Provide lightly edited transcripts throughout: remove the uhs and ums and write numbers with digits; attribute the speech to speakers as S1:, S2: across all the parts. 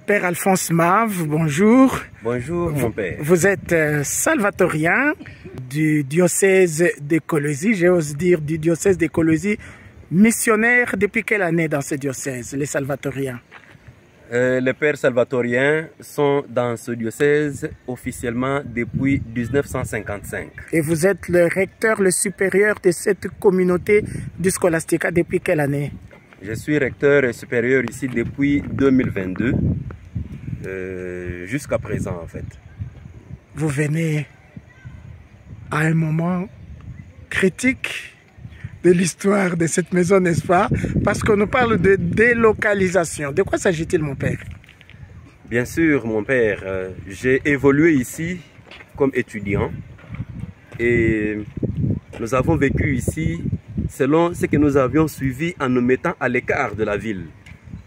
S1: Père Alphonse Mave, bonjour.
S2: Bonjour mon père.
S1: Vous êtes salvatorien du diocèse de Colosie, j'ose dire du diocèse de Colosie. Missionnaire depuis quelle année dans ce diocèse, les salvatoriens?
S2: Les pères salvatoriens sont dans ce diocèse officiellement depuis 1955.
S1: Et vous êtes le recteur, le supérieur de cette communauté du Scholastica depuis quelle année?
S2: Je suis recteur et supérieur ici depuis 2022, jusqu'à présent en fait.
S1: Vous venez à un moment critique de l'histoire de cette maison, n'est-ce pas? Parce qu'on nous parle de délocalisation. De quoi s'agit-il, mon père?
S2: Bien sûr, mon père. J'ai évolué ici comme étudiant et nous avons vécu ici selon ce que nous avions suivi en nous mettant à l'écart de la ville.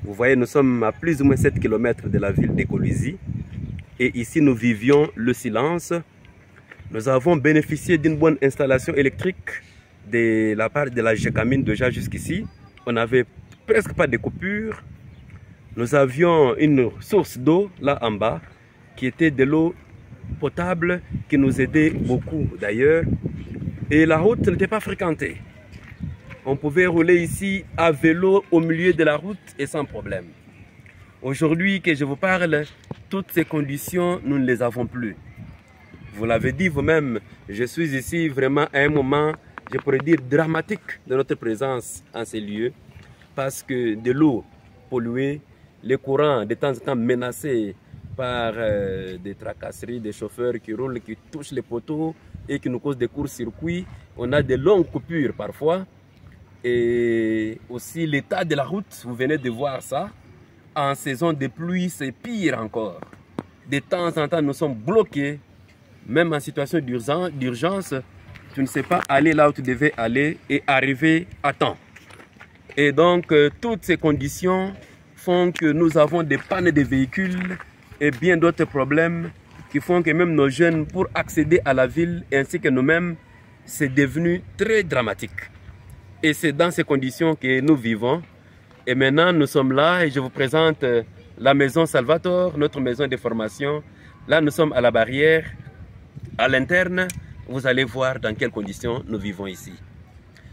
S2: Vous voyez, nous sommes à plus ou moins 7 km de la ville de Colosie et ici nous vivions le silence. Nous avons bénéficié d'une bonne installation électrique de la part de la GECAMINE déjà jusqu'ici. On n'avait presque pas de coupure. Nous avions une source d'eau là en bas qui était de l'eau potable qui nous aidait beaucoup d'ailleurs. Et la route n'était pas fréquentée. On pouvait rouler ici à vélo au milieu de la route et sans problème. Aujourd'hui que je vous parle, toutes ces conditions, nous ne les avons plus. Vous l'avez dit vous-même, je suis ici vraiment à un moment, je pourrais dire, dramatique de notre présence en ces lieux, parce que de l'eau polluée, les courants de temps en temps menacés par des tracasseries, des chauffeurs qui roulent, qui touchent les poteaux et qui nous causent des courts-circuits. On a de longues coupures parfois. Et aussi l'état de la route, vous venez de voir ça. En saison de pluie, c'est pire encore. De temps en temps, nous sommes bloqués. Même en situation d'urgence, tu ne sais pas aller là où tu devais aller et arriver à temps. Et donc, toutes ces conditions font que nous avons des pannes de véhicules et bien d'autres problèmes qui font que même nos jeunes, pour accéder à la ville ainsi que nous-mêmes, c'est devenu très dramatique. Et c'est dans ces conditions que nous vivons. Et maintenant, nous sommes là et je vous présente la maison Salvator, notre maison de formation. Là, nous sommes à la barrière. À l'interne, vous allez voir dans quelles conditions nous vivons ici.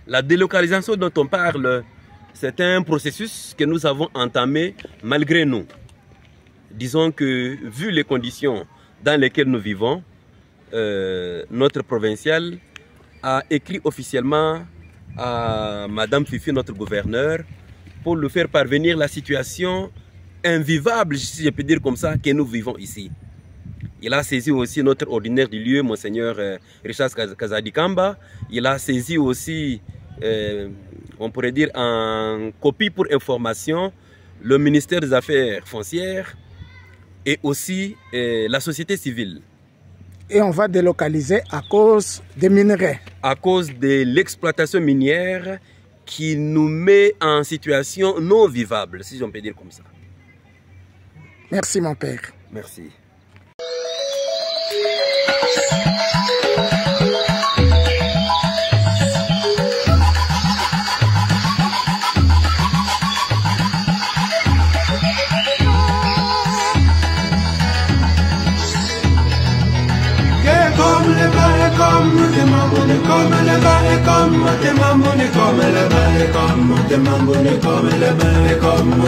S2: La délocalisation dont on parle, c'est un processus que nous avons entamé malgré nous. Disons que, vu les conditions dans lesquelles nous vivons, notre provincial a écrit officiellement à Madame Fifi, notre gouverneur, pour lui faire parvenir la situation invivable, si je peux dire comme ça, que nous vivons ici. Il a saisi aussi notre ordinaire du lieu, Monseigneur Richard Kazadikamba. Il a saisi aussi, on pourrait dire en copie pour information, le ministère des Affaires foncières et aussi la société civile.
S1: Et on va délocaliser à cause des minerais.
S2: À cause de l'exploitation minière qui nous met en situation non vivable, si j'en peux dire comme ça.
S1: Merci mon père.
S2: Merci.
S3: Comme